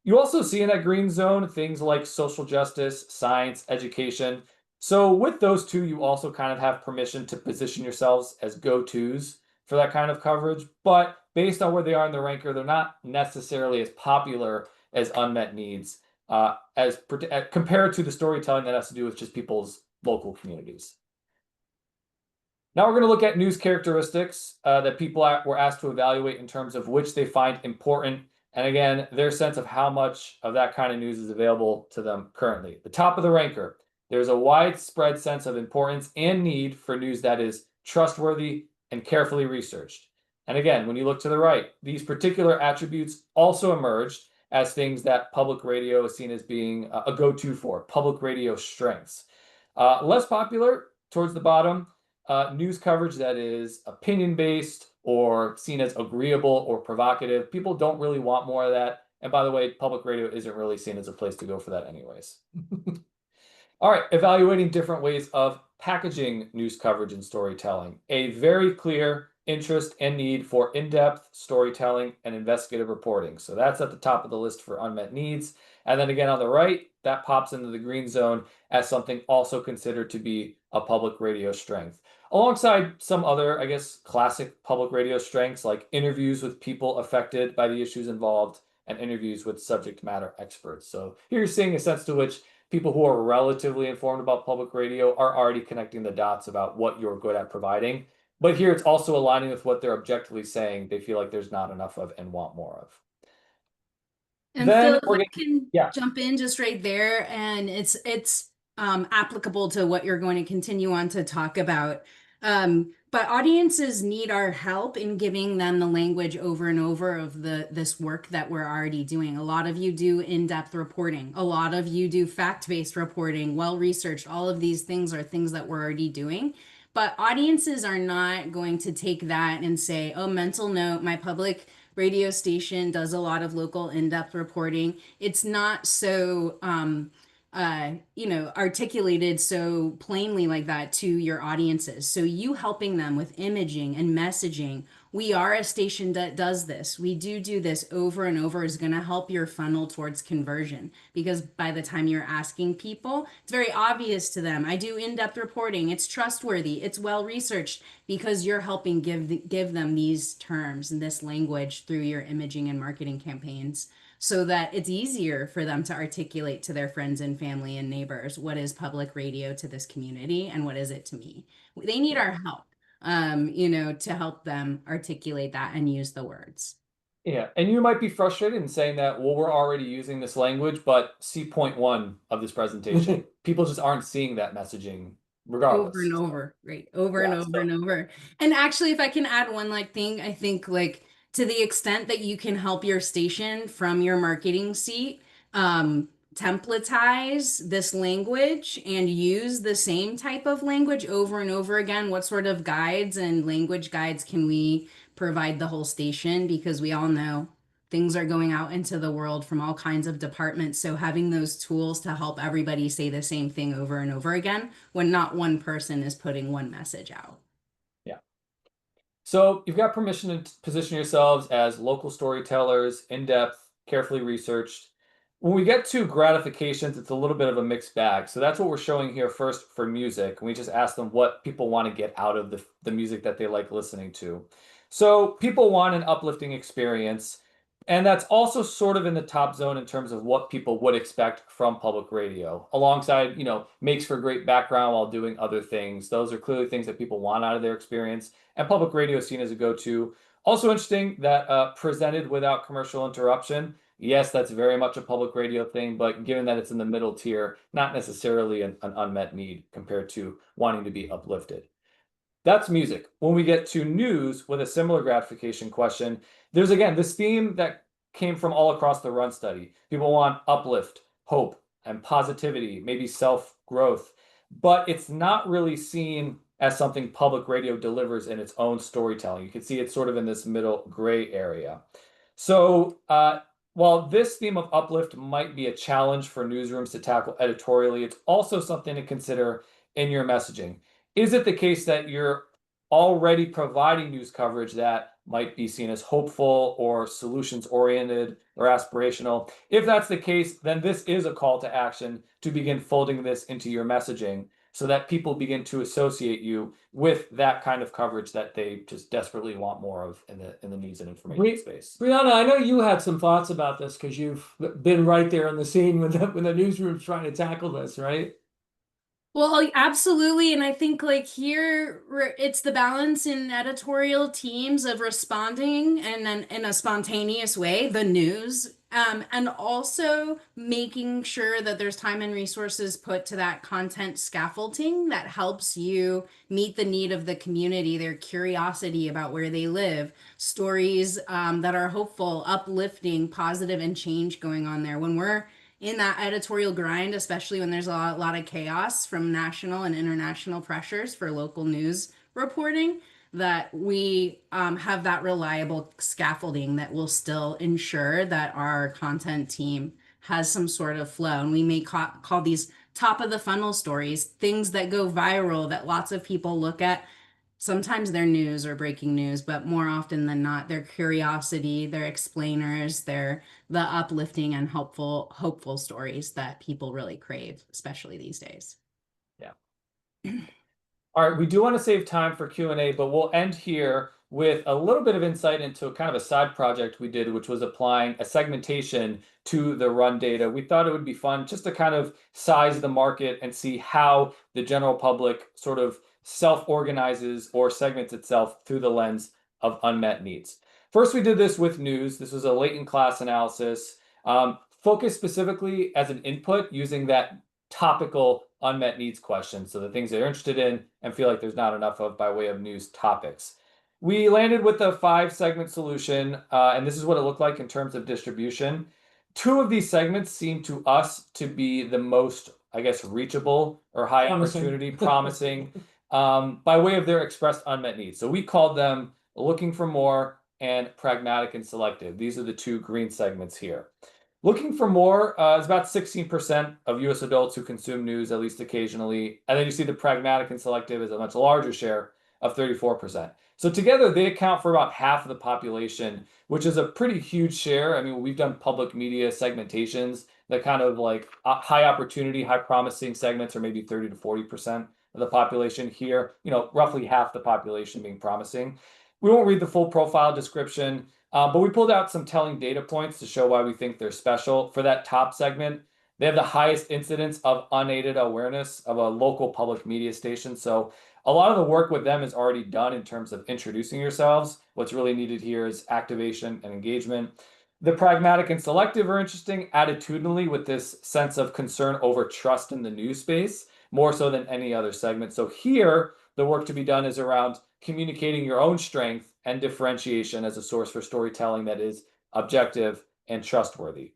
You also see in that green zone things like social justice, science, education. So with those two, you also kind of have permission to position yourselves as go-tos for that kind of coverage. But based on where they are in the ranker, they're not necessarily as popular as unmet needs compared to the storytelling that has to do with just people's local communities. Now we're going to look at news characteristics that people were asked to evaluate in terms of which they find important, and again, their sense of how much of that kind of news is available to them currently. The top of the ranker, there's a widespread sense of importance and need for news that is trustworthy and carefully researched. And again, when you look to the right, these particular attributes also emerged as things that public radio is seen as being a go-to for, public radio strengths. Less popular towards the bottom, news coverage that is opinion-based or seen as agreeable or provocative. People don't really want more of that. And by the way, public radio isn't really seen as a place to go for that anyways. All right, evaluating different ways of packaging news coverage and storytelling. A very clear interest and need for in-depth storytelling and investigative reporting. So that's at the top of the list for unmet needs. And then again on the right, that pops into the green zone as something also considered to be a public radio strength. Alongside some other, I guess, classic public radio strengths like interviews with people affected by the issues involved and interviews with subject matter experts. So here you're seeing a sense to which people who are relatively informed about public radio are already connecting the dots about what you're good at providing. But here it's also aligning with what they're objectively saying they feel like there's not enough of and want more of. And Then Phil, if I can yeah. jump in just right there, and it's applicable to what you're going to continue on to talk about. But audiences need our help in giving them the language over and over of this work that we're already doing. A lot of you do in-depth reporting. A lot of you do fact-based reporting, well-researched. All of these things are things that we're already doing. But audiences are not going to take that and say, oh, mental note, my public radio station does a lot of local in-depth reporting. It's not so articulated so plainly like that to your audiences. So you helping them with imaging and messaging. We are a station that does this. We do this over and over is going to help your funnel towards conversion, because by the time you're asking people, it's very obvious to them. I do in-depth reporting. It's trustworthy. It's well researched, because you're helping give them these terms and this language through your imaging and marketing campaigns, so that it's easier for them to articulate to their friends and family and neighbors what is public radio to this community and what is it to me. They need our help, to help them articulate that and use the words. Yeah, and you might be frustrated in saying that, well, we're already using this language, but see point one of this presentation. People just aren't seeing that messaging regardless. Over and over, right? Over and over and over. And actually, if I can add one thing, I think to the extent that you can help your station from your marketing seat, templatize this language and use the same type of language over and over again. What sort of guides and language guides can we provide the whole station? Because we all know things are going out into the world from all kinds of departments. So having those tools to help everybody say the same thing over and over again when not one person is putting one message out. Yeah. So you've got permission to position yourselves as local storytellers, in-depth, carefully researched. When we get to gratifications, it's a little bit of a mixed bag. So that's what we're showing here first for music. We just ask them what people want to get out of the music that they like listening to. So people want an uplifting experience. And that's also sort of in the top zone in terms of what people would expect from public radio, alongside, makes for great background while doing other things. Those are clearly things that people want out of their experience. And public radio is seen as a go-to. Also interesting that presented without commercial interruption. Yes, that's very much a public radio thing, but given that it's in the middle tier, not necessarily an unmet need compared to wanting to be uplifted. That's music. When we get to news with a similar gratification question, there's again this theme that came from all across the Run study. People want uplift, hope, and positivity, maybe self-growth. but it's not really seen as something public radio delivers in its own storytelling. You can see it's sort of in this middle gray area. So while this theme of uplift might be a challenge for newsrooms to tackle editorially, it's also something to consider in your messaging. Is it the case that you're already providing news coverage that might be seen as hopeful or solutions oriented or aspirational? If that's the case, then this is a call to action to begin folding this into your messaging so that people begin to associate you with that kind of coverage that they just desperately want more of in the news and information space. Brianna, I know you had some thoughts about this because you've been right there on the scene when the newsroom's trying to tackle this, right? Well, absolutely. And I think like here it's the balance in editorial teams of responding and then in a spontaneous way, the news, and also making sure that there's time and resources put to that content scaffolding that helps you meet the need of the community, their curiosity about where they live, stories that are hopeful, uplifting, positive, and change going on there. When we're in that editorial grind, especially when there's a lot of chaos from national and international pressures for local news reporting, that we have that reliable scaffolding that will still ensure that our content team has some sort of flow. And we may call these top of the funnel stories, things that go viral that lots of people look at. Sometimes they're news or breaking news, but more often than not, they're curiosity, they're explainers, they're the uplifting and hopeful stories that people really crave, especially these days. Yeah. All right, we do want to save time for Q&A, but we'll end here with a little bit of insight into kind of a side project we did, which was applying a segmentation to the run data. We thought it would be fun just to kind of size the market and see how the general public sort of self-organizes or segments itself through the lens of unmet needs. First, we did this with news. This was a latent class analysis, focused specifically as an input using that topical unmet needs question. So the things they're interested in and feel like there's not enough of by way of news topics. We landed with a 5-segment solution, and this is what it looked like in terms of distribution. 2 of these segments seem to us to be the most, I guess, reachable or high opportunity, promising, by way of their expressed unmet needs. So we called them looking for more and pragmatic and selective. These are the 2 green segments here. Looking for more is about 16% of US adults who consume news at least occasionally. And then you see the pragmatic and selective is a much larger share of 34%. So together they account for about half of the population, which is a pretty huge share. I mean, we've done public media segmentations that kind of like high opportunity, high promising segments are maybe 30 to 40% of the population. Here, roughly half the population being promising. We won't read the full profile description. But we pulled out some telling data points to show why we think they're special. For that top segment, they have the highest incidence of unaided awareness of a local public media station. So a lot of the work with them is already done in terms of introducing yourselves. What's really needed here is activation and engagement. The pragmatic and selective are interesting attitudinally with this sense of concern over trust in the news space, more so than any other segment. So here, the work to be done is around communicating your own strength and differentiation as a source for storytelling that is objective and trustworthy.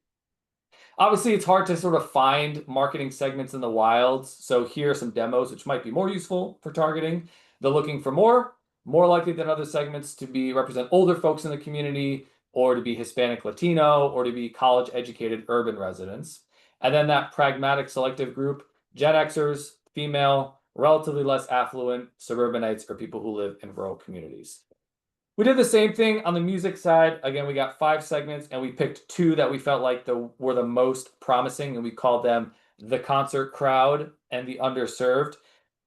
Obviously, it's hard to sort of find marketing segments in the wilds. So here are some demos which might be more useful for targeting. The looking for more likely than other segments to represent older folks in the community, or to be Hispanic Latino, or to be college educated urban residents. And then that pragmatic selective group, Gen Xers, female, relatively less affluent, suburbanites, or people who live in rural communities. We did the same thing on the music side. Again, we got 5 segments and we picked 2 that we felt like were the most promising, and we called them the concert crowd and the underserved.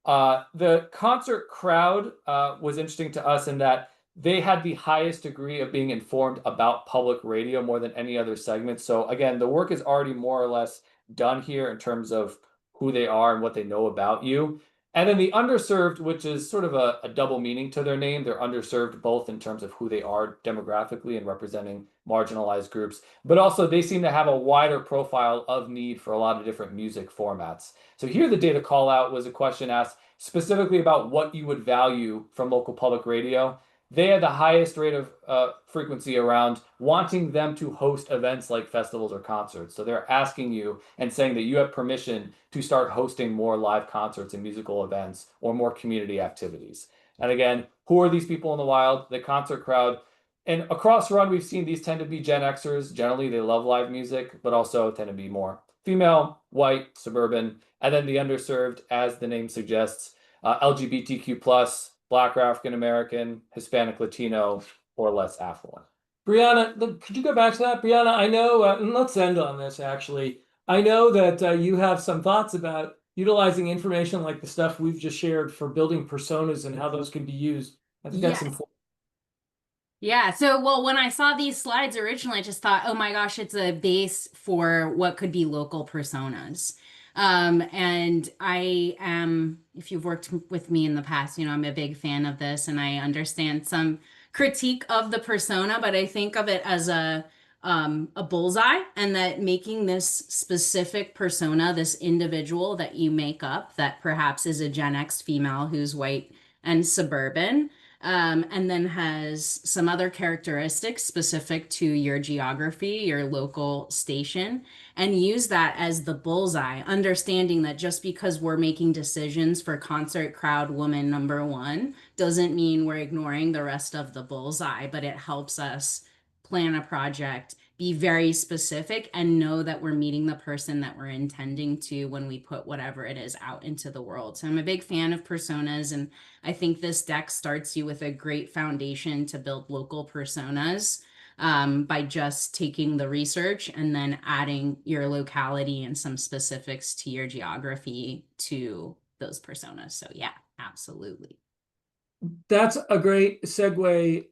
The concert crowd was interesting to us in that they had the highest degree of being informed about public radio more than any other segment. So again, the work is already more or less done here in terms of who they are and what they know about you. And then the underserved, which is sort of a double meaning to their name. They're underserved both in terms of who they are demographically and representing marginalized groups, but also they seem to have a wider profile of need for a lot of different music formats. So here the data call out was a question asked specifically about what you would value from local public radio. they had the highest rate of frequency around wanting them to host events like festivals or concerts. So they're asking you and saying that you have permission to start hosting more live concerts and musical events or more community activities. And again, who are these people in the wild? The concert crowd. And across Run, we've seen these tend to be Gen Xers. Generally, they love live music, but also tend to be more female, white, suburban, and then the underserved, as the name suggests, LGBTQ plus, Black or African American, Hispanic, Latino, or less affluent. Brianna, could you go back to that? Brianna, I know, and let's end on this actually. I know that you have some thoughts about utilizing information like the stuff we've just shared for building personas and how those can be used. I think that's Yes. important. Yeah. So, well, when I saw these slides originally, I just thought, oh my gosh, it's a base for what could be local personas. And I am, if you've worked with me in the past, you know, I'm a big fan of this and I understand some critique of the persona, but I think of it as a bullseye, and that making this specific persona, this individual that you make up that perhaps is a Gen X female who's white and suburban, and then has some other characteristics specific to your geography, your local station, and use that as the bullseye, understanding that just because we're making decisions for concert crowd woman number one doesn't mean we're ignoring the rest of the bullseye, but it helps us plan a project, be very specific, and know that we're meeting the person that we're intending to when we put whatever it is out into the world. So I'm a big fan of personas, and I think this deck starts you with a great foundation to build local personas, by just taking the research and then adding your locality and some specifics to your geography to those personas. So yeah, absolutely. That's a great segue,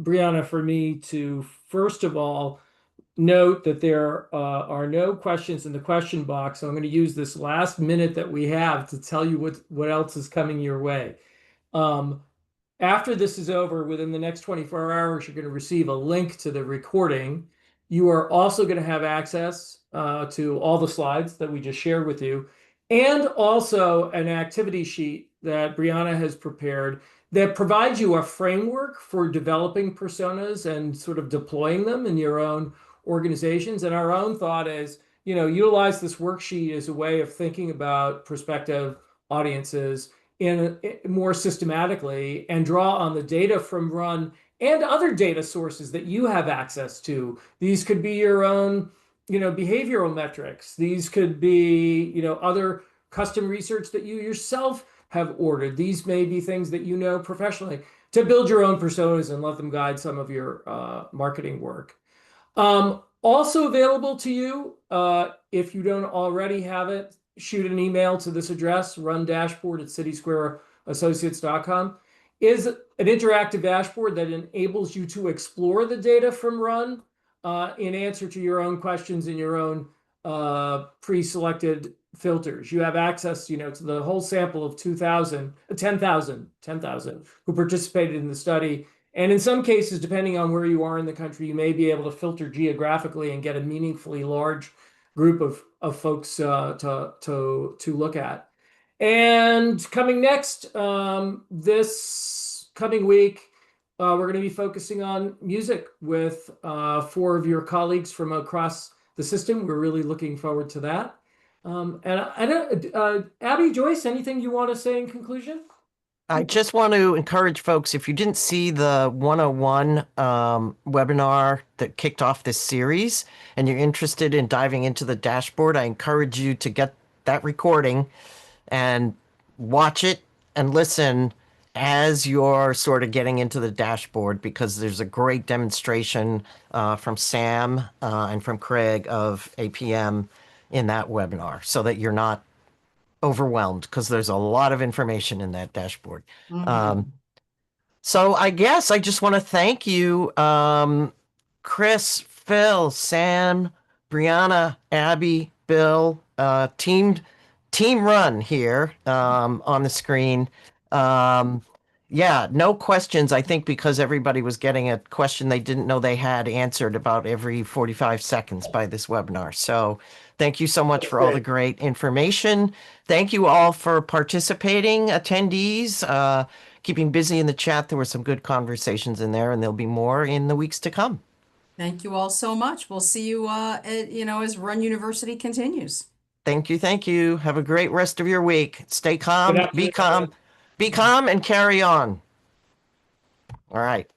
Brianna, for me to first of all note that there are no questions in the question box. So I'm going to use this last minute that we have to tell you what else is coming your way. After this is over, within the next 24 hours, you're going to receive a link to the recording. You are also going to have access to all the slides that we just shared with you, and also an activity sheet that Brianna has prepared that provides you a framework for developing personas and sort of deploying them in your own organizations. And our own thought is, you know, utilize this worksheet as a way of thinking about prospective audiences in more systematically, and draw on the data from Run and other data sources that you have access to. These could be your own, you know, behavioral metrics. These could be, you know, other custom research that you yourself have ordered. These may be things that you know professionally to build your own personas and let them guide some of your marketing work. Also available to you, if you don't already have it, shoot an email to this address, rundashboard@citysquareassociates.com, is an interactive dashboard that enables you to explore the data from Run in answer to your own questions in your own pre-selected filters. You have access, you know, to the whole sample of 10,000 who participated in the study. And in some cases, depending on where you are in the country, you may be able to filter geographically and get a meaningfully large group of folks to look at. And coming next, this coming week, we're going to be focusing on music with 4 of your colleagues from across the system. We're really looking forward to that. And I don't, Abby, Joyce, anything you want to say in conclusion? I just want to encourage folks, if you didn't see the 101 webinar that kicked off this series and you're interested in diving into the dashboard, I encourage you to get that recording and watch it and listen as you're sort of getting into the dashboard, because there's a great demonstration from Sam and from Craig of APM in that webinar, so that you're not overwhelmed, because there's a lot of information in that dashboard. So I guess I just want to thank you, Chris, Phil, Sam, Brianna, Abby, Bill, team Run here on the screen. Yeah, no questions, I think, because everybody was getting a question they didn't know they had answered about every 45 seconds by this webinar. So thank you so much for all the great information. Thank you all for participating, attendees. keeping busy in the chat. There were some good conversations in there, and there'll be more in the weeks to come. Thank you all so much. We'll see you, as Run University continues. Thank you. Thank you. Have a great rest of your week. Stay Good calm, afternoon, be calm, everyone. be calm, and carry on. All right.